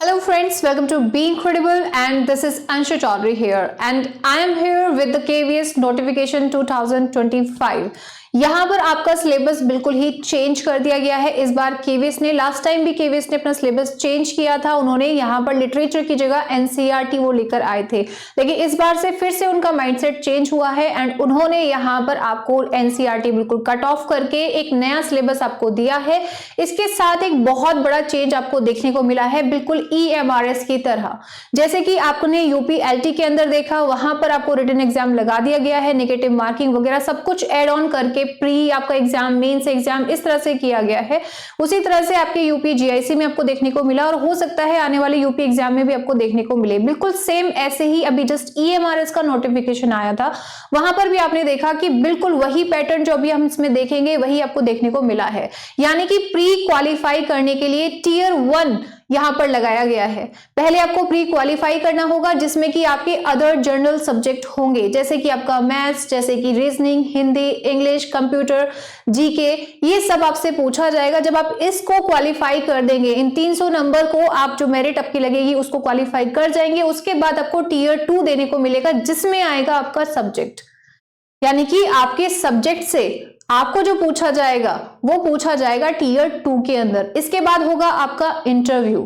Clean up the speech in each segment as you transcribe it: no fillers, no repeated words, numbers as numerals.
Hello friends, welcome to Be Incredible and this is Anshu Chaudhary here and I am here with the KVS notification 2025। यहाँ पर आपका syllabus बिल्कुल ही change कर दिया गया है। इस बार केवीएस ने, लास्ट टाइम भी केवीएस ने अपना सिलेबस चेंज किया था। उन्होंने यहाँ पर लिटरेचर की जगह एनसीईआरटी वो लेकर आए थे, लेकिन इस बार से फिर से उनका माइंडसेट चेंज हुआ है एंड उन्होंने यहाँ पर आपको एनसीईआरटी बिल्कुल कट ऑफ करके एक नया सिलेबस आपको दिया है। इसके साथ एक बहुत बड़ा चेंज आपको देखने को मिला है, बिल्कुल ईएमआरएस की तरह। जैसे कि आपने यूपी एलटी के अंदर देखा, वहां पर आपको रिटन एग्जाम लगा दिया गया है, नेगेटिव मार्किंग वगैरह सब कुछ एड ऑन करके प्री आपका एग्जाम, मेंस एग्जाम इस तरह से किया गया है। उसी तरह से आपके यूपी जीआईसी में आपको देखने को मिला और हो सकता है आने वाले यूपी एग्जाम में भी आपको देखने को मिले। बिल्कुल सेम ऐसे ही अभी जस्ट ईएमआरएस का नोटिफिकेशन आया था, वहां पर भी आपने देखा कि बिल्कुल वही पैटर्न जो अभी हम इसमें देखेंगे वही आपको देखने को मिला है। यानी कि प्री क्वालिफाई करने के लिए टियर 1 यहां पर लगाया गया है। पहले आपको प्री क्वालिफाई करना होगा, जिसमें कि आपके अदर जनरल सब्जेक्ट होंगे, जैसे कि आपका मैथ्स, जैसे कि reasoning, Hindi, English, computer, GK, ये सब आपसे पूछा जाएगा। जब आप इसको क्वालिफाई कर देंगे, इन 300 नंबर को आप जो मेरिट आपकी लगेगी उसको क्वालिफाई कर जाएंगे, उसके बाद आपको टियर 2 देने को मिलेगा, जिसमें आएगा आपका सब्जेक्ट। यानी कि आपके सब्जेक्ट से आपको जो पूछा जाएगा वो पूछा जाएगा टियर 2 के अंदर। इसके बाद होगा आपका इंटरव्यू,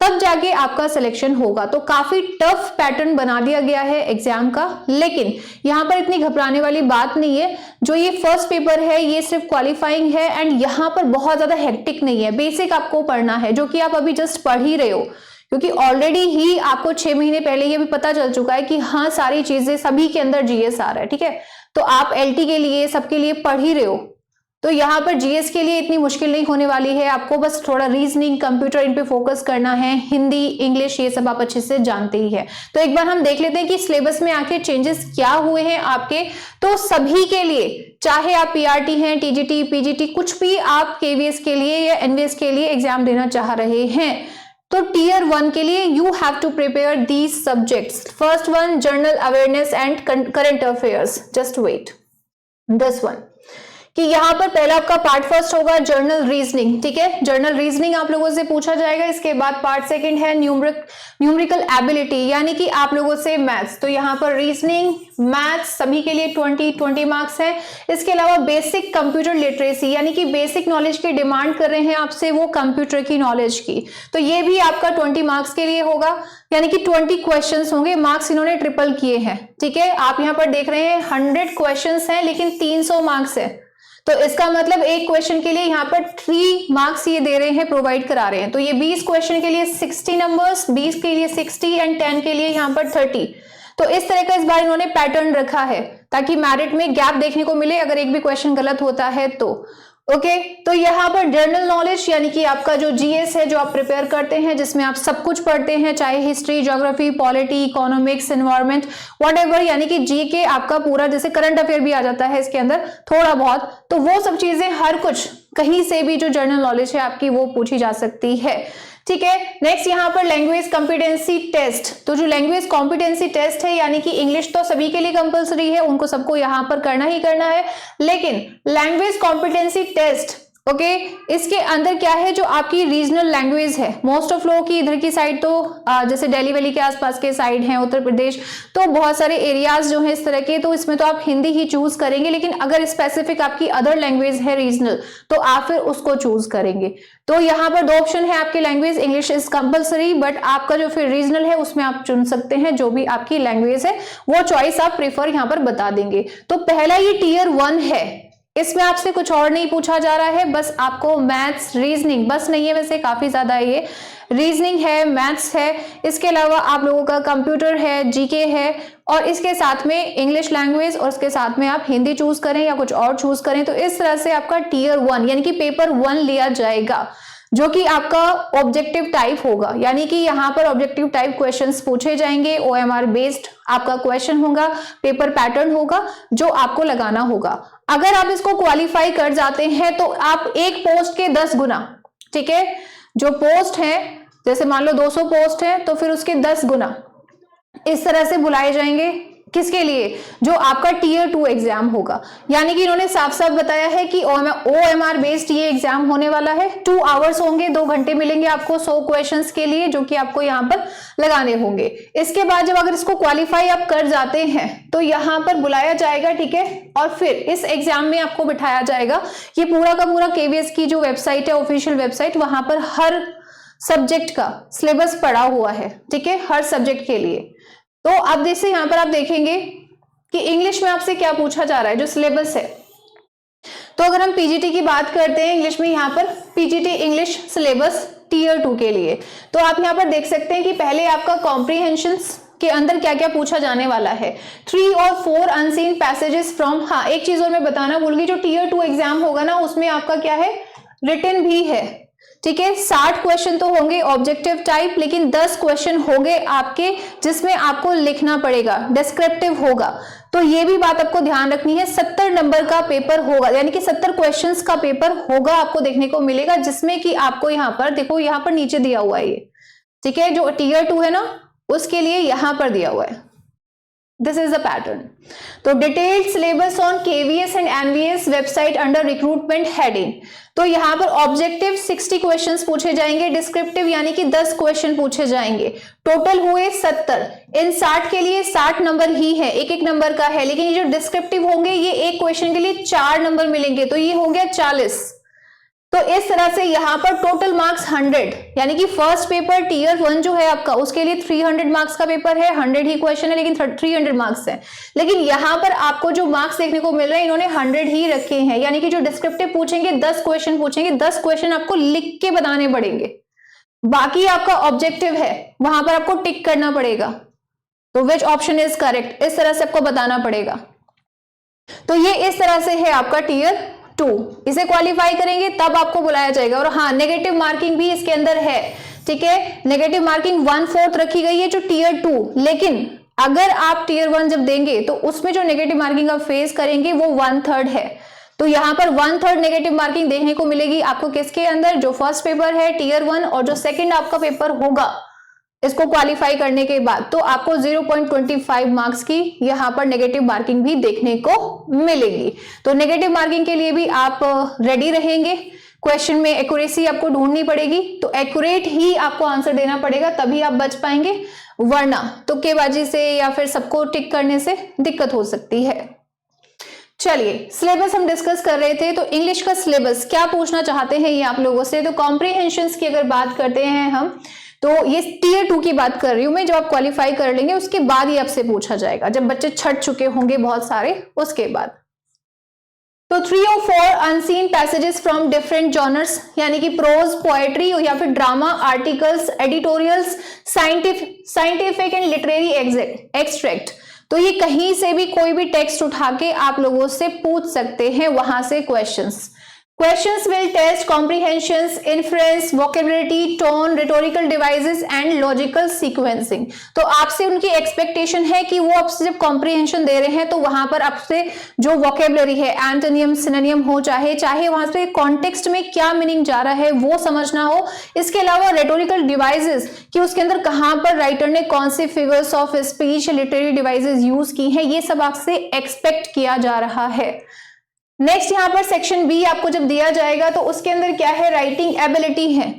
तब जाके आपका सिलेक्शन होगा। तो काफी टफ पैटर्न बना दिया गया है एग्जाम का, लेकिन यहां पर इतनी घबराने वाली बात नहीं है। जो ये फर्स्ट पेपर है ये सिर्फ क्वालिफाइंग है एंड यहां पर बहुत ज्यादा हेक्टिक नहीं है। बेसिक आपको पढ़ना है, जो कि आप अभी जस्ट पढ़ ही रहे हो, क्योंकि ऑलरेडी ही आपको 6 महीने पहले ये भी पता चल चुका है कि हाँ सारी चीजें सभी के अंदर जीएस आ रहा है। ठीक है, तो आप एलटी के लिए सबके लिए पढ़ ही रहे हो, तो यहाँ पर जीएस के लिए इतनी मुश्किल नहीं होने वाली है। आपको बस थोड़ा रीजनिंग, कंप्यूटर, इन पे फोकस करना है। हिंदी, इंग्लिश ये सब आप अच्छे से जानते ही है। तो एक बार हम देख लेते हैं कि सिलेबस में आखिर चेंजेस क्या हुए हैं आपके। तो सभी के लिए, चाहे आप पीआरटी हैं, टीजीटी, पीजीटी, कुछ भी आप केवीएस के लिए या एनवीएस के लिए एग्जाम देना चाह रहे हैं, तो टियर 1 के लिए you have to prepare these subjects. First one, general awareness and current affairs. Just wait, this one, कि यहां पर पहला आपका पार्ट फर्स्ट होगा जर्नल रीजनिंग। ठीक है, जर्नल रीजनिंग आप लोगों से पूछा जाएगा। इसके बाद पार्ट सेकंड है न्यूमेरिकल एबिलिटी, यानी कि आप लोगों से मैथ्स। तो यहां पर रीजनिंग, मैथ्स सभी के लिए 20 मार्क्स है। इसके अलावा बेसिक कंप्यूटर लिटरेसी, यानी कि बेसिक नॉलेज की डिमांड कर रहे हैं आपसे वो कंप्यूटर की नॉलेज की, तो ये भी आपका 20 मार्क्स के लिए होगा। यानी कि 20 क्वेश्चंस होंगे। मार्क्स इन्होंने ट्रिपल किए हैं। ठीक है, आप यहां पर देख रहे हैं 100 क्वेश्चंस हैं, लेकिन 300 मार्क्स है। तो इसका मतलब एक क्वेश्चन के लिए यहाँ पर 3 मार्क्स ये दे रहे हैं, प्रोवाइड करा रहे हैं। तो ये 20 क्वेश्चन के लिए 60 नंबर्स, 20 के लिए 60 एंड 10 के लिए यहाँ पर 30। तो इस तरह का इस बार इन्होंने पैटर्न रखा है, ताकि मेरिट में गैप देखने को मिले अगर एक भी क्वेश्चन गलत होता है तो। ओके, तो यहाँ पर जनरल नॉलेज, यानी कि आपका जो जीएस है जो आप प्रिपेयर करते हैं, जिसमें आप सब कुछ पढ़ते हैं, चाहे history, geography, polity, economics, environment, whatever, यानी कि जीके आपका पूरा, जैसे करंट अफेयर भी आ जाता है इसके अंदर थोड़ा बहुत, तो वो सब चीजें हर कुछ कहीं से भी जो जनरल नॉलेज है आपकी वो पूछी जा सकती है। ठीक है, नेक्स्ट यहाँ पर लैंग्वेज कॉम्पिटेंसी टेस्ट। तो जो लैंग्वेज कॉम्पिटेंसी टेस्ट है, यानी कि इंग्लिश तो सभी के लिए कंपलसरी है, उनको सबको यहाँ पर करना ही करना है, लेकिन लैंग्वेज कॉम्पिटेंसी टेस्ट, ओके, इसके अंदर क्या है, जो आपकी रीजनल लैंग्वेज है, मोस्ट ऑफ लोगों की इधर की साइड तो जैसे दिल्ली वैली के आसपास के साइड हैं, उत्तर प्रदेश, तो बहुत सारे एरियाज जो हैं इस तरह के, तो इसमें तो आप हिंदी ही चूज करेंगे। लेकिन अगर स्पेसिफिक आपकी अदर लैंग्वेज है रीजनल, तो आप फिर उसको चूज करेंगे। तो यहाँ पर 2 ऑप्शन है आपकी language, English is compulsory, but आपका जो फिर रीजनल है उसमें आप चुन सकते हैं जो भी आपकी लैंग्वेज है, वो चॉइस आप प्रेफर यहाँ पर बता देंगे। तो पहला ये टियर 1 है, इसमें आपसे कुछ और नहीं पूछा जा रहा है, बस आपको मैथ्स, रीजनिंग, बस नहीं है वैसे काफी ज्यादा है, ये रीजनिंग है, मैथ्स है, इसके अलावा आप लोगों का कंप्यूटर है, जीके है, और इसके साथ में इंग्लिश लैंग्वेज, और इसके साथ में आप हिंदी चूज करें या कुछ और चूज करें। तो इस तरह से आपका टियर 1 यानी कि पेपर 1 लिया जाएगा, जो कि आपका ऑब्जेक्टिव टाइप होगा। यानी कि यहाँ पर ऑब्जेक्टिव टाइप क्वेश्चंस पूछे जाएंगे, ओएमआर बेस्ड आपका क्वेश्चन होगा, पेपर पैटर्न होगा जो आपको लगाना होगा। अगर आप इसको क्वालिफाई कर जाते हैं तो आप एक पोस्ट के 10 गुना, ठीक है, जो पोस्ट है, जैसे मान लो 200 पोस्ट है, तो फिर उसके 10 गुना इस तरह से बुलाए जाएंगे किसके लिए? जो आपका टीयर 2 एग्जाम होगा। यानी कि इन्होंने साफ साफ बताया है कि OMR बेस्ड ये एग्जाम होने वाला है। 2 आवर्स होंगे, 2 घंटे मिलेंगे आपको 100 क्वेश्चंस के लिए, जो कि आपको यहाँ पर लगाने होंगे। इसके बाद जब अगर इसको क्वालिफाई आप कर जाते हैं तो यहाँ पर बुलाया जाएगा, ठीक है, और फिर इस एग्जाम में आपको बिठाया जाएगा। ये पूरा का पूरा KVS की जो वेबसाइट है, ऑफिशियल वेबसाइट, वहां पर हर सब्जेक्ट का सिलेबस पड़ा हुआ है, ठीक है, हर सब्जेक्ट के लिए। तो अब जैसे यहाँ पर आप देखेंगे कि इंग्लिश में आपसे क्या पूछा जा रहा है, जो सिलेबस है। तो अगर हम PGT की बात करते हैं इंग्लिश में, यहाँ पर PGT इंग्लिश सिलेबस टीयर 2 के लिए, तो आप यहाँ पर देख सकते हैं कि पहले आपका कॉम्प्रीहेंशंस के अंदर क्या क्या पूछा जाने वाला है। 3 और 4 अनसीन पैसेजेस फ्रॉम, हाँ एक चीज और मैं बताना भूल गई, जो टीयर 2 एग्जाम होगा ना उसमें आपका क्या है, रिटन भी है, ठीक है। 60 क्वेश्चन तो होंगे ऑब्जेक्टिव टाइप, लेकिन 10 क्वेश्चन होंगे आपके जिसमें आपको लिखना पड़ेगा, डिस्क्रिप्टिव होगा। तो ये भी बात आपको ध्यान रखनी है। 70 नंबर का पेपर होगा, यानी कि 70 क्वेश्चंस का पेपर होगा, आपको देखने को मिलेगा, जिसमें कि आपको यहाँ पर देखो, यहाँ पर नीचे दिया हुआ है ये, ठीक है, जो टीयर 2 है ना उसके लिए यहाँ पर दिया हुआ है, दिस इज द पैटर्न। तो detailed syllabus on KVS and NVS website under recruitment heading. तो यहाँ पर ऑब्जेक्टिव 60 क्वेश्चंस पूछे जाएंगे, डिस्क्रिप्टिव यानी कि 10 क्वेश्चन पूछे जाएंगे, टोटल हुए 70। इन 60 के लिए 60 नंबर ही है, एक एक नंबर का है, लेकिन ये जो डिस्क्रिप्टिव होंगे ये एक क्वेश्चन के लिए 4 नंबर मिलेंगे, तो ये हो गया 40। तो इस तरह से यहाँ पर टोटल मार्क्स 100, यानी कि फर्स्ट पेपर टीयर 1 जो है आपका उसके लिए 300 मार्क्स का पेपर है, 100 ही क्वेश्चन है, लेकिन 300 मार्क्स है। लेकिन यहाँ पर आपको जो मार्क्स देखने को मिल रहे हैं इन्होंने 100 ही रखे हैं, यानी कि जो डिस्क्रिप्टिव पूछेंगे 10 क्वेश्चन पूछेंगे, 10 क्वेश्चन आपको लिख के बताने पड़ेंगे, बाकी आपका ऑब्जेक्टिव है वहां पर आपको टिक करना पड़ेगा। तो विच ऑप्शन इज करेक्ट, इस तरह से आपको बताना पड़ेगा। तो ये इस तरह से है आपका टीयर 2, इसे क्वालिफाई करेंगे तब आपको बुलाया जाएगा। और हाँ, नेगेटिव मार्किंग भी इसके अंदर है, ठीक है, नेगेटिव मार्किंग 1/4 रखी गई है जो टीयर 2, लेकिन अगर आप टीयर 1 जब देंगे तो उसमें जो नेगेटिव मार्किंग आप फेस करेंगे वो 1/3 है। तो यहाँ पर 1/3 नेगेटिव मार्किंग देखने को मिलेगी आपको किसके अंदर, जो फर्स्ट पेपर है टीयर 1 और जो सेकंड आपका पेपर होगा इसको क्वालिफाई करने के बाद, तो आपको 0.25 मार्क्स की यहाँ पर नेगेटिव मार्किंग भी देखने को मिलेगी। तो नेगेटिव मार्किंग के लिए भी आप रेडी रहेंगे, क्वेश्चन में एक्यूरेसी आपको ढूंढनी पड़ेगी, तो एक्यूरेट ही आपको आंसर देना पड़ेगा, तभी आप बच पाएंगे, वरना तुक्केबाजी से या फिर सबको टिक करने से दिक्कत हो सकती है। चलिए, सिलेबस हम डिस्कस कर रहे थे, तो इंग्लिश का सिलेबस क्या पूछना चाहते हैं ये आप लोगों से। तो कॉम्प्रीहेंशंस की अगर बात करते हैं हम, तो ये टीयर 2 की बात कर रही हूं मैं, जो आप क्वालिफाई कर लेंगे उसके बाद ही आपसे पूछा जाएगा, जब बच्चे छट चुके होंगे बहुत सारे उसके बाद। तो 3 और 4 unseen passages from different genres, यानी कि प्रोज, पोएट्री या फिर drama, articles, editorials, scientific and literary extract. तो ये कहीं से भी कोई भी टेक्स्ट उठा के आप लोगों से पूछ सकते हैं, वहां से questions will test comprehensions, inference, vocabulary, tone, rhetorical devices and logical sequencing। तो आपसे उनकी एक्सपेक्टेशन है कि वो आपसे जब कॉम्प्रीहेंशन दे रहे हैं तो वहां पर आपसे जो वोकेबलरी है, एंटोनियम, सिनोनियम हो, चाहे वहां से कॉन्टेक्स्ट में क्या मीनिंग जा रहा है वो समझना हो। इसके अलावा रेटोरिकल डिवाइसेस कि उसके अंदर कहां पर राइटर ने कौन से figures of speech, literary devices use की हैं, ये सब आपसे एक्सपेक्ट किया जा रहा है। नेक्स्ट यहाँ पर सेक्शन बी आपको जब दिया जाएगा तो उसके अंदर क्या है, राइटिंग एबिलिटी है।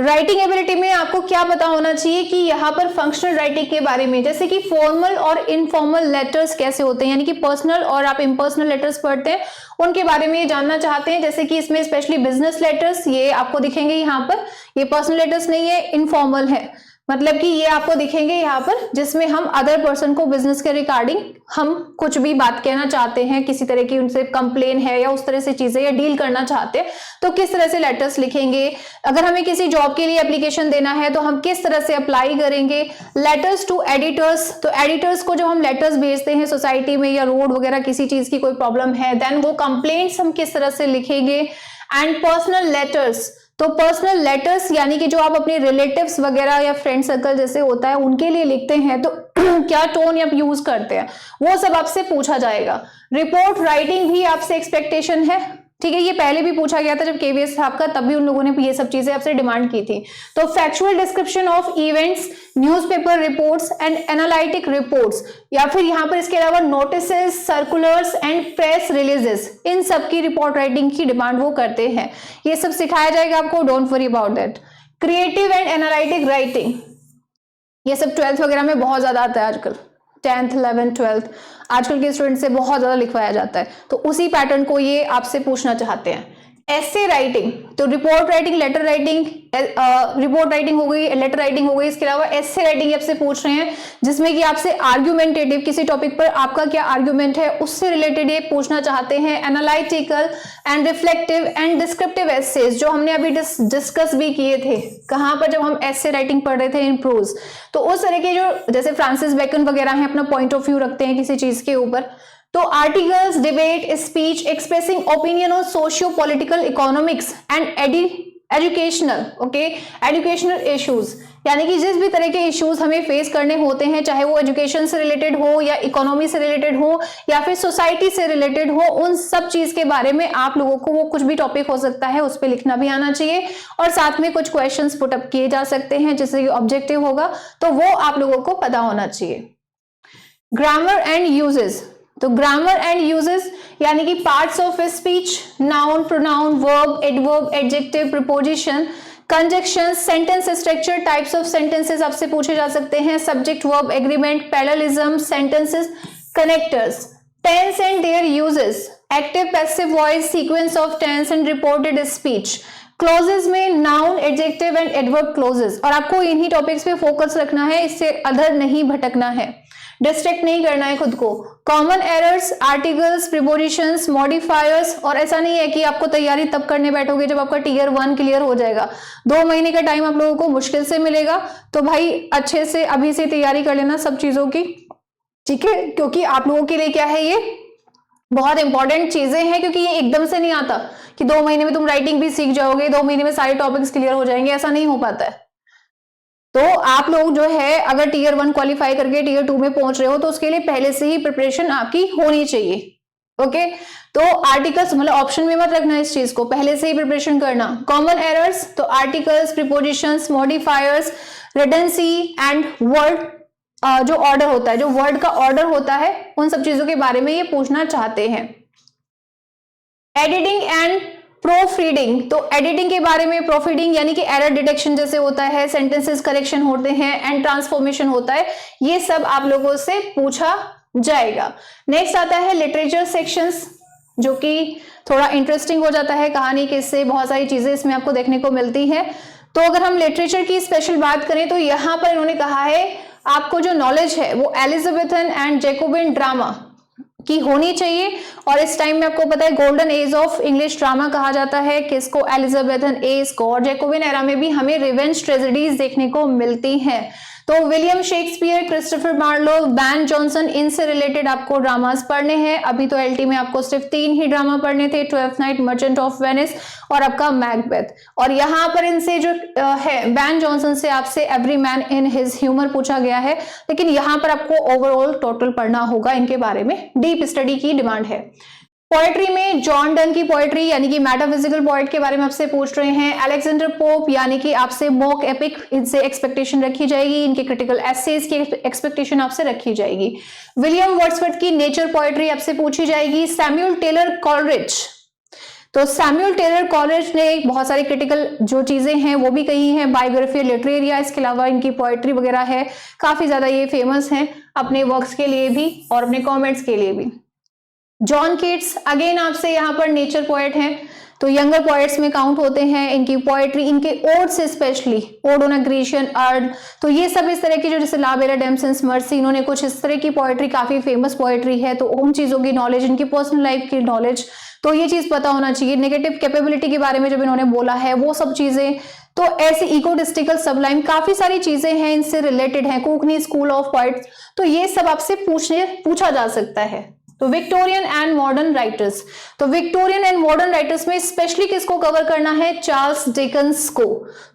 राइटिंग एबिलिटी में आपको क्या पता होना चाहिए कि यहाँ पर फंक्शनल राइटिंग के बारे में, जैसे कि फॉर्मल और इनफॉर्मल लेटर्स कैसे होते हैं, यानी कि पर्सनल और आप इम्पर्सनल लेटर्स पढ़ते हैं उनके बारे में ये जानना चाहते हैं। जैसे कि इसमें स्पेशली बिजनेस लेटर्स ये आपको दिखेंगे यहाँ पर, ये पर्सनल लेटर्स नहीं है, इनफॉर्मल है, मतलब कि ये आपको दिखेंगे यहाँ पर जिसमें हम अदर पर्सन को बिजनेस के रिगार्डिंग हम कुछ भी बात कहना चाहते हैं, किसी तरह की उनसे कंप्लेन है या उस तरह से चीजें या डील करना चाहते हैं तो किस तरह से लेटर्स लिखेंगे। अगर हमें किसी जॉब के लिए एप्लीकेशन देना है तो हम किस तरह से अप्लाई करेंगे। लेटर्स टू एडिटर्स, तो एडिटर्स को जो हम लेटर्स भेजते हैं सोसाइटी में या रोड वगैरह किसी चीज की कोई प्रॉब्लम है, देन वो कंप्लेंट्स हम किस तरह से लिखेंगे। एंड पर्सनल लेटर्स, तो पर्सनल लेटर्स यानी कि जो आप अपने रिलेटिव्स वगैरह या फ्रेंड सर्कल जैसे होता है उनके लिए लिखते हैं तो क्या टोन आप यूज करते हैं वो सब आपसे पूछा जाएगा। रिपोर्ट राइटिंग भी आपसे एक्सपेक्टेशन है, ठीक है, ये पहले भी पूछा गया था जब केवीएस था आपका, तब भी उन लोगों ने ये सब चीजें आपसे डिमांड की थी। तो factual description of events, newspaper reports and analytic reports, या फिर यहाँ पर इसके अलावा notices, circulars and press releases, इन सब की रिपोर्ट राइटिंग की डिमांड वो करते हैं। ये सब सिखाया जाएगा आपको, don't worry about that. Creative and analytic writing, ये सब 12th वगैरह में बहुत ज्यादा आता है आजकल, 10th 11th 12th आजकल के स्टूडेंट से बहुत ज्यादा लिखवाया जाता है, तो उसी पैटर्न को ये आपसे पूछना चाहते हैं। एसे राइटिंग, तो report writing, letter writing, report writing हो गई, लेटर राइटिंग हो गई, इसके अलावा एसे राइटिंग आपसे पूछ रहे हैं जिसमें कि आपसे आर्ग्यूमेंटेटिव, किसी टॉपिक पर आपका क्या आर्ग्यूमेंट है उससे रिलेटेड ये पूछना चाहते हैं। Analytical and reflective and descriptive essays, जो हमने अभी डिस्कस भी किए थे, कहां पर, जब हम एसे राइटिंग पढ़ रहे थे इन प्रोज, तो उस तरह के जो जैसे फ्रांसिस बेकन वगैरह हैं अपना पॉइंट ऑफ व्यू रखते हैं किसी चीज के ऊपर, तो articles, debate, speech, expressing opinion on socio political, economics and educational, okay, educational issues, यानी कि जिस भी तरह के इश्यूज हमें फेस करने होते हैं, चाहे वो एजुकेशन से रिलेटेड हो या इकोनॉमी से रिलेटेड हो या फिर सोसाइटी से रिलेटेड हो, उन सब चीज के बारे में आप लोगों को, वो कुछ भी टॉपिक हो सकता है, उस पर लिखना भी आना चाहिए और साथ में कुछ क्वेश्चंस पुट अप किए जा सकते हैं जिससे ऑब्जेक्टिव होगा, तो वो आप लोगों को पता होना चाहिए। ग्रामर एंड यूजेस, तो ग्रामर एंड यूजेस यानी कि parts of speech, noun, pronoun, verb, adverb, adjective, preposition, conjunction, sentence structure, types of sentences आपसे पूछे जा सकते हैं, subject verb agreement, parallelism, sentences, connectors, tense and their usages, active passive voice, sequence of tense and reported speech, clauses में noun, adjective and adverb clauses, और आपको इन्हीं topics पे फोकस रखना है, इससे अदर नहीं भटकना है, डिस्ट्रैक्ट नहीं करना है खुद को। Common errors, articles, prepositions, modifiers, और ऐसा नहीं है कि आपको तैयारी तब करने बैठोगे जब आपका टीयर 1 क्लियर हो जाएगा, 2 महीने का टाइम आप लोगों को मुश्किल से मिलेगा, तो भाई अच्छे से अभी से तैयारी कर लेना सब चीजों की, ठीक है, क्योंकि आप लोगों के लिए क्या है, ये बहुत इंपॉर्टेंट चीजें हैं, क्योंकि ये एकदम से नहीं आता कि 2 महीने में तुम राइटिंग भी सीख जाओगे, 2 महीने में सारे टॉपिक्स क्लियर हो जाएंगे, ऐसा नहीं हो पाता है। तो आप लोग जो है अगर टीयर 1 क्वालिफाई करके टीयर 2 में पहुंच रहे हो तो उसके लिए पहले से ही प्रिपरेशन आपकी होनी चाहिए, ओके। तो आर्टिकल्स, मतलब ऑप्शन में मत रखना इस चीज को, पहले से ही प्रिपरेशन करना। कॉमन एरर्स, तो articles, prepositions, modifiers, redundancy and word, जो ऑर्डर होता है, जो वर्ड का ऑर्डर होता है, उन सब चीजों के बारे में ये पूछना चाहते हैं। एडिटिंग एंड प्रूफ रीडिंग, तो एडिटिंग के बारे में, प्रूफ रीडिंग यानी कि एरर डिटेक्शन जैसे होता है, सेंटेंसेस करेक्शन होते हैं एंड ट्रांसफॉर्मेशन होता है, ये सब आप लोगों से पूछा जाएगा। नेक्स्ट आता है लिटरेचर सेक्शंस, जो कि थोड़ा इंटरेस्टिंग हो जाता है, कहानी किससे, बहुत सारी चीजें इसमें आपको देखने को मिलती है। तो अगर हम लिटरेचर की स्पेशल बात करें तो यहाँ पर इन्होंने कहा है आपको जो नॉलेज है वो एलिजाबेथन एंड जैकोबिन ड्रामा की होनी चाहिए, और इस टाइम में आपको पता है golden age of English drama कहा जाता है किसको, एलिजाबेथन एज को, और जैकोबिन एरा में भी हमें रिवेंज ट्रेजेडीज देखने को मिलती हैं। तो William Shakespeare, Christopher Marlowe, Ben Jonson, इनसे रिलेटेड आपको ड्रामास पढ़ने हैं। अभी तो एलटी में आपको सिर्फ 3 ही ड्रामा पढ़ने थे, twelfth night, merchant of Venice और आपका मैकबेथ। और यहाँ पर इनसे जो है बैन जॉनसन से आपसे every man in his humour पूछा गया है, लेकिन यहाँ पर आपको ओवरऑल टोटल पढ़ना होगा, इनके बारे में डीप स्टडी की डिमांड है। पोएट्री में जॉन डन की पोएट्री यानी कि मेटाफिजिकल पोएट के बारे में आपसे पूछ रहे हैं। अलेक्जेंडर पोप यानी कि आपसे मॉक एपिक, इनसे एक्सपेक्टेशन रखी जाएगी, इनके क्रिटिकल एसेज की एक्सपेक्टेशन आपसे रखी जाएगी। विलियम वर्ड्सवर्थ की नेचर पोएट्री आपसे पूछी जाएगी। सैमुअल टेलर कॉलरिज, तो सैमुअल टेलर कॉलरिज ने बहुत सारी क्रिटिकल जो चीजें हैं वो भी कही हैं, बायोग्राफी लिटरेरिया, इसके अलावा इनकी पोएट्री वगैरह है, काफी ज्यादा ये फेमस हैं अपने वर्क्स के लिए भी और अपने कॉमेंट्स के लिए भी। जॉन केट्स अगेन आपसे यहाँ पर नेचर पोएट हैं, तो यंगर पोएट्स में काउंट होते हैं। इनकी पोएट्री, इनके ओड से specially, odd on a Grecian earned, तो ये सब इस तरह की जो जैसे ला बेला डेम्पसन्स मर्सी, इन्होंने कुछ इस तरह की पोएट्री, काफी फेमस पोएट्री है, तो उन चीजों की नॉलेज, इनकी पर्सनल लाइफ की नॉलेज, तो ये चीज पता होना चाहिए। नेगेटिव कैपेबिलिटी के बारे में जब इन्होंने बोला है वो सब चीजें, तो ऐसे इकोडिस्टिकल सबलाइम, काफी सारी चीजें हैं इनसे रिलेटेड हैं। कुकनी स्कूल ऑफ पोएट्स, तो ये सब आपसे पूछा जा सकता है। तो विक्टोरियन एंड मॉडर्न राइटर्स, तो विक्टोरियन एंड मॉडर्न राइटर्स में स्पेशली किसको कवर करना है, चार्ल्स डिकन्स को।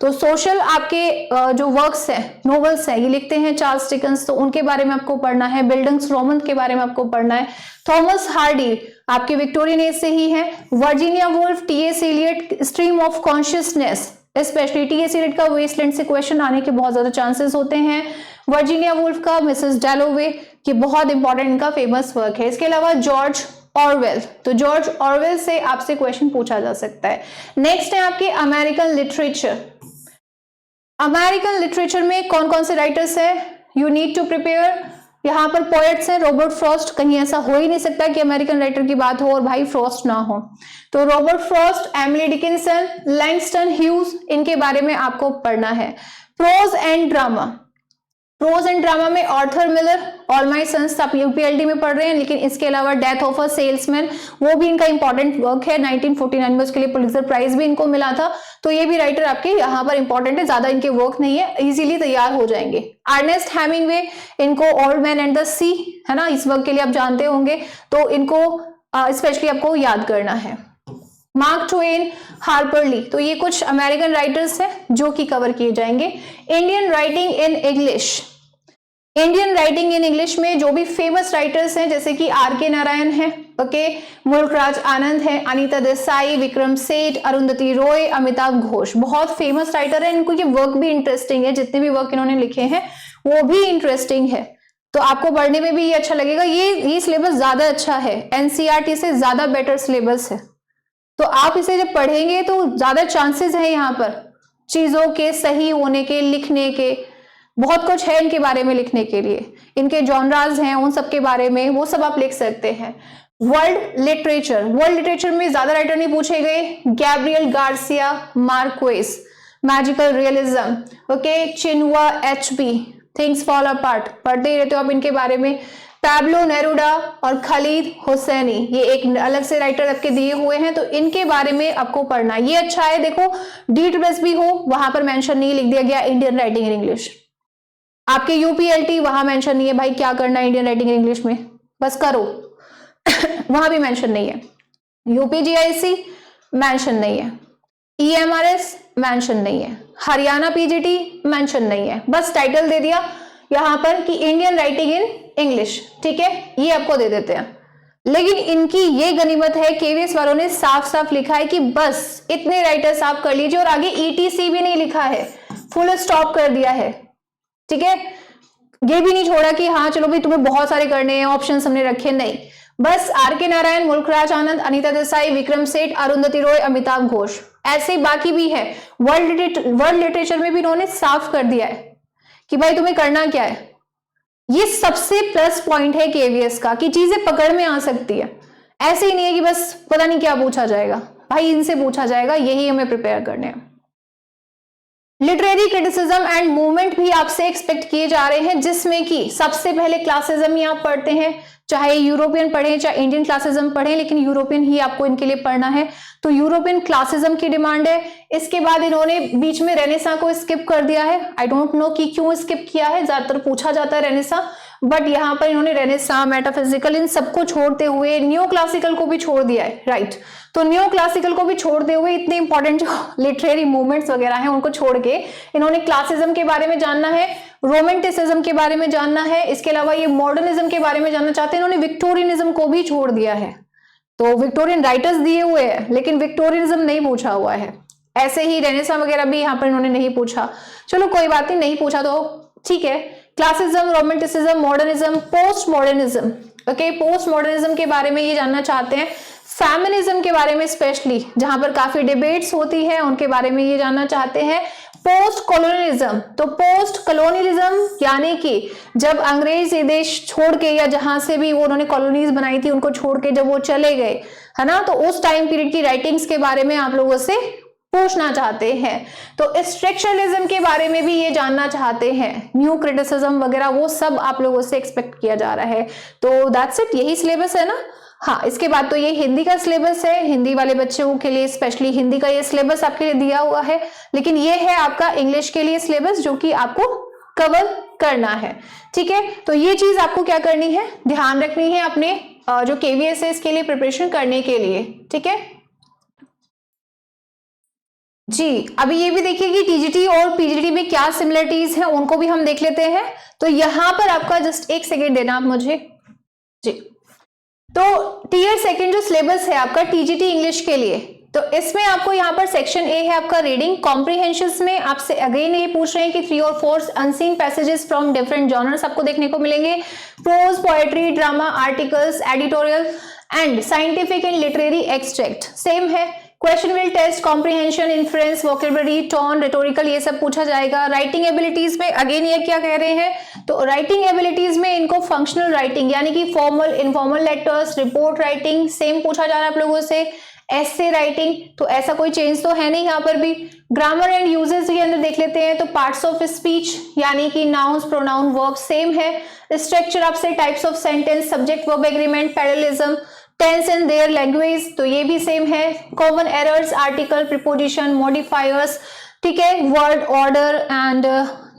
तो सोशल आपके जो वर्क्स हैं, नोवेल्स हैं, ये लिखते हैं चार्ल्स डिकन्स, तो उनके बारे में आपको पढ़ना है। बिल्डिंग्स रोमन के बारे में आपको पढ़ना है। थॉमस हार्डी, आपके विक्टोरियन एज से ही है। Virginia Woolf, TS Eliot, stream of consciousness, especially TS Eliot का वेस्टलैंड से क्वेश्चन आने के बहुत ज्यादा चांसेस होते हैं। वर्जीनिया वुल्फ का मिसेस डैलोवे, ये बहुत इंपॉर्टेंट इनका फेमस वर्क है। इसके अलावा जॉर्ज ऑरवेल, तो जॉर्ज ऑरवेल से आपसे क्वेश्चन पूछा जा सकता है। नेक्स्ट है आपके अमेरिकन लिटरेचर। अमेरिकन लिटरेचर में कौन कौन से राइटर्स हैं, यू नीड टू प्रिपेयर। यहाँ पर पोएट्स हैं रॉबर्ट फ्रॉस्ट, कहीं ऐसा हो ही नहीं सकता कि अमेरिकन राइटर की बात हो और भाई फ्रॉस्ट ना हो। तो Robert Frost, Emily Dickinson, Langston Hughes, इनके बारे में आपको पढ़ना है। Prose and drama, prose and drama में Arthur Miller, All My Sons आप यूपीएलडी में पढ़ रहे हैं, लेकिन इसके अलावा डेथ ऑफ अ सेल्समैन, वो भी इनका इंपॉर्टेंट वर्क है। 1949 में उसके लिए पुलित्जर प्राइज भी इनको मिला था। तो ये भी राइटर आपके यहाँ पर इंपॉर्टेंट है, ज्यादा इनके वर्क नहीं है, इजीली तैयार हो जाएंगे। अर्नेस्ट हेमिंगवे, इनको ओल्ड मैन एंड द सी, है ना, इस वर्क के लिए आप जानते होंगे, तो इनको स्पेशली आपको याद करना है। मार्क ट्वेन, हार्पर ली, तो ये कुछ अमेरिकन राइटर्स हैं जो कि कवर किए जाएंगे। Indian writing in English, Indian writing in English में जो भी फेमस राइटर्स हैं जैसे कि आर.के. नारायण है, ओके, मुल्कराज आनंद है, अनीता देसाई, विक्रम सेठ, अरुंधति रॉय, अमिताभ घोष, बहुत फेमस राइटर है। इनको ये वर्क भी इंटरेस्टिंग है, जितने भी वर्क इन्होंने लिखे हैं वो भी इंटरेस्टिंग है, तो आपको पढ़ने में भी ये अच्छा लगेगा। ये सिलेबस ज्यादा अच्छा है, एनसीईआरटी से ज्यादा बेटर सिलेबस है, तो आप इसे जब पढ़ेंगे तो ज्यादा चांसेस है यहाँ पर चीजों के सही होने के, लिखने के, बहुत कुछ है इनके बारे में लिखने के लिए। इनके जॉनराज हैं उन सब के बारे में, वो सब आप लिख सकते हैं। वर्ल्ड लिटरेचर, वर्ल्ड लिटरेचर में ज्यादा राइटर नहीं पूछे गए। Gabriel Garcia Marquez, magical realism, okay, Chinua Achebe, things fall apart, पढ़ते ही रहते हो आप इनके बारे में। पैब्लो नेरुडा और खलीद हुसैनी, ये एक अलग से राइटर आपके दिए हुए हैं, तो इनके बारे में आपको पढ़ना। ये अच्छा है, देखो डीटबेस भी हो, वहां पर मेंशन नहीं लिख दिया गया इंडियन राइटिंग इन इंग्लिश। आपके यूपीएलटी वहां मेंशन नहीं है भाई क्या करना है इंडियन राइटिंग इन इंग्लिश में, बस करो वहां भी मेंशन नहीं है। यूपीजीआईसी मेंशन नहीं है, ईएमआरएस मेंशन नहीं है, हरियाणा पीजीटी मेंशन नहीं है, बस टाइटल दे दिया यहां पर कि इंडियन राइटिंग इन इंग्लिश, ठीक है, ये आपको दे देते हैं। लेकिन इनकी ये गनीमत है, केवीएस वालों ने साफ साफ लिखा है कि बस इतने राइटर्स आप कर लीजिए, और आगे ईटीसी भी नहीं लिखा है, फुल स्टॉप कर दिया है, ठीक है। ये भी नहीं छोड़ा कि हाँ चलो भाई तुम्हें बहुत सारे करने हैं, ऑप्शंस हमने रखे, नहीं, बस आर.के. नारायण, मुल्कराज आनंद, अनीता देसाई, विक्रम सेठ, अरुंधति रॉय, अमिताभ घोष, ऐसे बाकी भी है। वर्ल्ड लिटरेचर में भी इन्होंने साफ कर दिया है कि भाई तुम्हें करना क्या है। ये सबसे प्लस पॉइंट है केवीएस का कि चीजें पकड़ में आ सकती है, ऐसे ही नहीं है कि बस पता नहीं क्या पूछा जाएगा, भाई इनसे पूछा जाएगा, यही हमें प्रिपेयर करने हैं। लिटरेरी क्रिटिसिज्म एंड मूवमेंट भी आपसे एक्सपेक्ट किए जा रहे हैं, जिसमें कि सबसे पहले क्लासिज्म ही आप पढ़ते हैं, चाहे यूरोपियन पढ़ें चाहे इंडियन क्लासिज्म पढ़ें, लेकिन यूरोपियन ही आपको इनके लिए पढ़ना है, तो यूरोपियन क्लासिज्म की डिमांड है। इसके बाद इन्होंने बीच में रेनेसा को स्किप कर दिया है, आई डोंट नो कि क्यों स्किप किया है, ज्यादातर पूछा जाता है रेनेसा, बट यहाँ पर इन्होंने रेनेसा, मेटाफिजिकल, इन सबको छोड़ते हुए न्यू क्लासिकल को भी छोड़ दिया है, राइट। तो न्यू क्लासिकल को भी छोड़ते हुए इतने इंपॉर्टेंट जो लिटरेरी मूवमेंट्स वगैरह हैं उनको छोड़ के इन्होंने क्लासिज्म के बारे में जानना है, रोमांटिसिज्म के बारे में जानना है, इसके अलावा ये मॉडर्निज्म के बारे में जानना चाहते हैं। इन्होंने विक्टोरियनिज्म को भी छोड़ दिया है, तो विक्टोरियन राइटर्स दिए हुए हैं लेकिन विक्टोरियनिज्म नहीं पूछा हुआ है। ऐसे ही रेनेसा वगैरह भी यहाँ पर इन्होंने नहीं पूछा, चलो कोई बात नहीं पूछा तो ठीक है। Classicism, romanticism, modernism, post modernism, okay, post modernism के बारे में ये जानना चाहते हैं। फेमिनिज्म के बारे में स्पेशली जहां पर काफी डिबेट्स होती है उनके बारे में ये जानना चाहते हैं। पोस्ट कॉलोनियलिज्म, तो पोस्ट कॉलोनियलिज्म यानी कि जब अंग्रेज ये देश छोड़ के या जहां से भी वो उन्होंने कॉलोनीज बनाई थी उनको छोड़ के जब वो चले गए, है ना, तो उस टाइम पीरियड की राइटिंग्स के बारे में आप लोगों से पूछना चाहते हैं। तो स्ट्रक्चरलिज्म के बारे में भी ये जानना चाहते हैं, न्यू क्रिटिसिज्म वगैरह, वो सब आप लोगों से एक्सपेक्ट किया जा रहा है। तो दैट्स इट, यही सिलेबस है ना। हाँ, इसके बाद तो ये हिंदी का सिलेबस है, हिंदी वाले बच्चों के लिए स्पेशली हिंदी का ये सिलेबस आपके लिए दिया हुआ है, लेकिन ये है आपका इंग्लिश के लिए सिलेबस जो कि आपको कवर करना है, ठीक है। तो ये चीज आपको क्या करनी है, ध्यान रखनी है अपने जो केवीएस है इसके लिए प्रिपरेशन करने के लिए, ठीक है जी। अभी ये भी देखिए कि टीजीटी और पीजीटी में क्या सिमिलरिटीज हैं, उनको भी हम देख लेते हैं। तो यहां पर आपका जस्ट एक सेकेंड देना आप मुझे जी। तो टीयर सेकंड जो सिलेबस है आपका टीजीटी इंग्लिश के लिए, तो इसमें आपको यहाँ पर सेक्शन ए है आपका रीडिंग कॉम्प्रिहेंशन में आपसे अगेन ये पूछ रहे हैं कि 3 और 4 unseen passages from different genres आपको देखने को मिलेंगे। Prose, poetry, drama, articles, editorial and scientific and literary extract same है। Question will test comprehension, influence, vocabulary, tone, rhetorical, ये सब पूछा जाएगा। राइटिंग एबिलिटीज में अगेन ये क्या कह रहे हैं, तो राइटिंग एबिलिटीज में इनको फंक्शनल राइटिंग यानी कि formal, informal letters, report writing same पूछा जा रहा है आप लोगों से। एसे राइटिंग, तो ऐसा कोई चेंज तो है नहीं यहाँ पर भी। ग्रामर एंड यूजेस के अंदर देख लेते हैं, तो पार्ट्स ऑफ स्पीच यानी कि नाउन्स, प्रोनाउन, वर्ब सेम है। स्ट्रक्चर आपसे types of sentence, subject verb agreement, parallelism, tense in their language, तो ये भी सेम है। Common errors, article, preposition, modifiers, ठीक है, वर्ड ऑर्डर एंड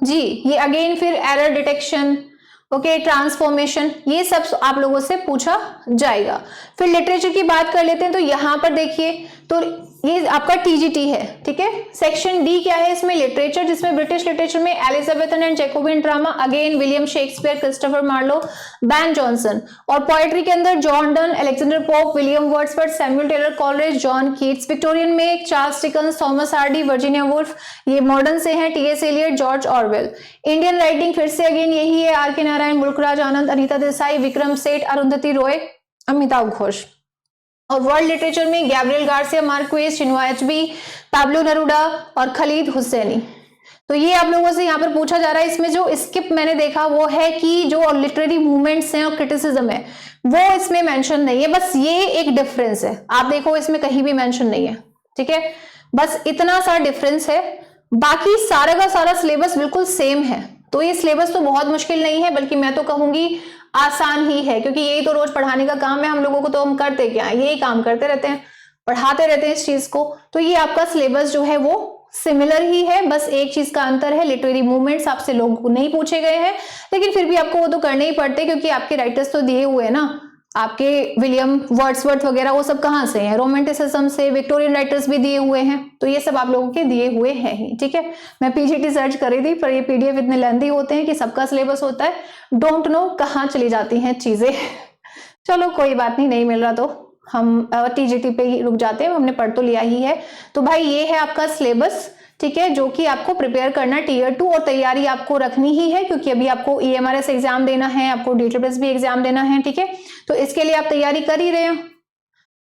जी ये अगेन फिर एरर डिटेक्शन, ओके, ट्रांसफॉर्मेशन, ये सब आप लोगों से पूछा जाएगा। फिर लिटरेचर की बात कर लेते हैं, तो यहां पर देखिए तो ये आपका टीजीटी है, ठीक है। सेक्शन डी क्या है इसमें, लिटरेचर, जिसमें ब्रिटिश लिटरेचर में Elizabethan and Jacobean drama, again William Shakespeare, Christopher Marlowe, Ben Jonson. और पोएट्री के अंदर John Donne, Alexander Pope, William Wordsworth, Samuel Taylor Coleridge, John Keats. Victorian में Charles Dickens, Thomas Hardy, Virginia Woolf, ये modern से हैं, TS Eliot, George Orwell. Indian writing फिर से again यही है, आर के नारायण, मुल्कराज आनंद, अनीता देसाई, विक्रम सेठ, अरुंधति रॉय, अमिताभ घोष। और वर्ल्ड लिटरेचर में Gabriel Garcia Marquez, Chinua HB, Pablo Neruda और खलीद हुसैनी। तो ये आप लोगों से यहाँ पर पूछा जा रहा है। इसमें जो स्किप मैंने देखा वो है कि जो लिटरेरी मूवमेंट्स हैं और क्रिटिसिज्म है वो इसमें मेंशन नहीं है, बस ये एक डिफरेंस है। आप देखो इसमें कहीं भी मेंशन नहीं है, ठीक है, बस इतना सा डिफरेंस है, बाकी सारा का सारा सिलेबस बिल्कुल सेम है। तो ये सिलेबस तो बहुत मुश्किल नहीं है, बल्कि मैं तो कहूंगी आसान ही है, क्योंकि यही तो रोज पढ़ाने का काम है हम लोगों को। तो हम करते क्या है, यही काम करते रहते हैं, पढ़ाते रहते हैं इस चीज को। तो ये आपका सिलेबस जो है वो सिमिलर ही है, बस एक चीज का अंतर है, लिटरेरी मूवमेंट्स आपसे लोग नहीं पूछे गए हैं, लेकिन फिर भी आपको वो तो करने ही पड़ते, क्योंकि आपके राइटर्स तो दिए हुए हैं ना, आपके विलियम वर्ड्सवर्थ वगैरह वो सब कहाँ से हैं, रोमांटिसिज्म से। विक्टोरियन राइटर्स भी दिए हुए हैं, तो ये सब आप लोगों के दिए हुए हैं ही, ठीक है। मैं पीजीटी सर्च करी थी, पर ये पीडीएफ इतने लेंथी होते हैं कि सबका सिलेबस होता है, डोंट नो कहाँ चली जाती हैं चीजें। चलो कोई बात नहीं, नहीं मिल रहा तो हम टीजीटी पे ही रुक जाते हैं, हमने पढ़ तो लिया ही है। तो भाई ये है आपका सिलेबस, ठीक है, जो कि आपको प्रिपेयर करना टीयर 2, और तैयारी आपको रखनी ही है, क्योंकि अभी आपको ईएमआरएस एग्जाम देना है, आपको डीटीपीएस भी एग्जाम देना है, ठीक है। तो इसके लिए आप तैयारी कर ही रहे हैं,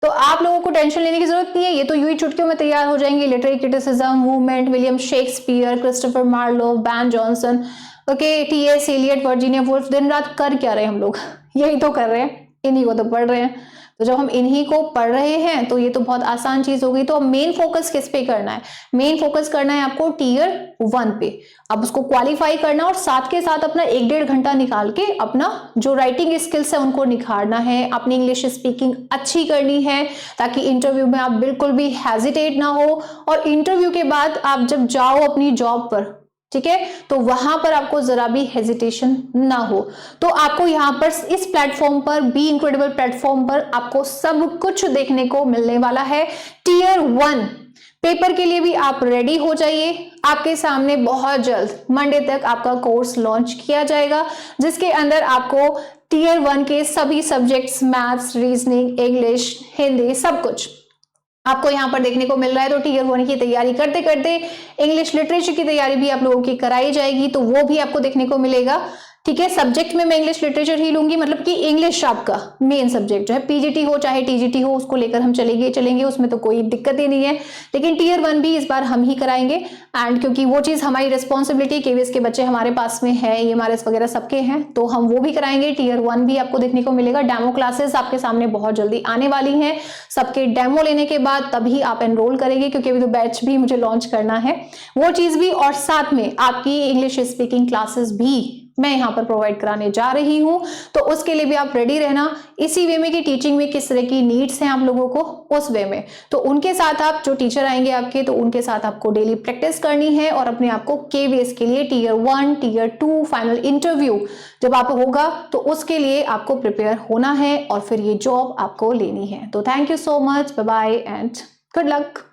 तो आप लोगों को टेंशन लेने की जरूरत नहीं है, ये तो यूं ही चुटकियों में तैयार हो जाएंगे। Literary criticism, movement, William Shakespeare, Christopher Marlowe, Ben Jonson, okay, TS Eliot, Virginia Woolf. दिन रात कर क्या रहे हैं हम लोग, यही तो कर रहे हैं, इन्हीं को तो पढ़ रहे हैं। तो जब हम इन्हीं को पढ़ रहे हैं तो ये तो बहुत आसान चीज हो गई। तो अब मेन फोकस किस पे करना है, मेन फोकस करना है आपको टीयर 1 पे। अब उसको क्वालिफाई करना और साथ के साथ अपना 1-1.5 घंटा निकाल के अपना जो राइटिंग स्किल्स है उनको निखारना है, अपनी इंग्लिश स्पीकिंग अच्छी करनी है, ताकि इंटरव्यू में आप बिल्कुल भी हेजिटेट ना हो, और इंटरव्यू के बाद आप जब जाओ अपनी जॉब पर, ठीक है, तो वहां पर आपको जरा भी हेजिटेशन ना हो। तो आपको यहाँ पर इस प्लेटफॉर्म पर, बी इनक्रेडिबल प्लेटफॉर्म पर आपको सब कुछ देखने को मिलने वाला है। टीयर 1 पेपर के लिए भी आप रेडी हो जाइए। आपके सामने बहुत जल्द मंडे तक आपका कोर्स लॉन्च किया जाएगा, जिसके अंदर आपको टीयर 1 के सभी subjects, maths, reasoning, English, Hindi, सब कुछ आपको यहाँ पर देखने को मिल रहा है। तो टीयर 1 की तैयारी करते करते इंग्लिश लिटरेचर की तैयारी भी आप लोगों की कराई जाएगी, तो वो भी आपको देखने को मिलेगा, ठीक है। सब्जेक्ट में मैं इंग्लिश लिटरेचर ही लूंगी, मतलब कि इंग्लिश आपका मेन सब्जेक्ट जो है, पीजीटी हो चाहे टीजीटी हो, उसको लेकर हम चलेंगे, उसमें तो कोई दिक्कत ही नहीं है। लेकिन टीयर 1 भी इस बार हम ही कराएंगे, एंड क्योंकि वो चीज हमारी रिस्पॉन्सिबिलिटी, केवीएस के बच्चे हमारे पास में है, ईएमआरएस वगैरह सबके हैं, तो हम वो भी कराएंगे। टीयर 1 भी आपको देखने को मिलेगा। डेमो क्लासेस आपके सामने बहुत जल्दी आने वाली हैं, सबके डेमो लेने के बाद तभी आप एनरोल करेंगे, क्योंकि अभी तो बैच भी मुझे लॉन्च करना है, वो चीज भी, और साथ में आपकी इंग्लिश स्पीकिंग क्लासेस भी मैं यहाँ पर प्रोवाइड कराने जा रही हूँ। तो उसके लिए भी आप रेडी रहना, इसी वे में कि टीचिंग में किस तरह की नीड्स हैं आप लोगों को, उस वे में। तो उनके साथ आप जो टीचर आएंगे आपके, तो उनके साथ आपको डेली प्रैक्टिस करनी है, और अपने आप को केवीएस के लिए टीयर 1, टीयर 2 फाइनल इंटरव्यू जब आप होगा तो उसके लिए आपको प्रिपेयर होना है, और फिर ये जॉब आपको लेनी है। तो thank you so much, bye bye and good luck.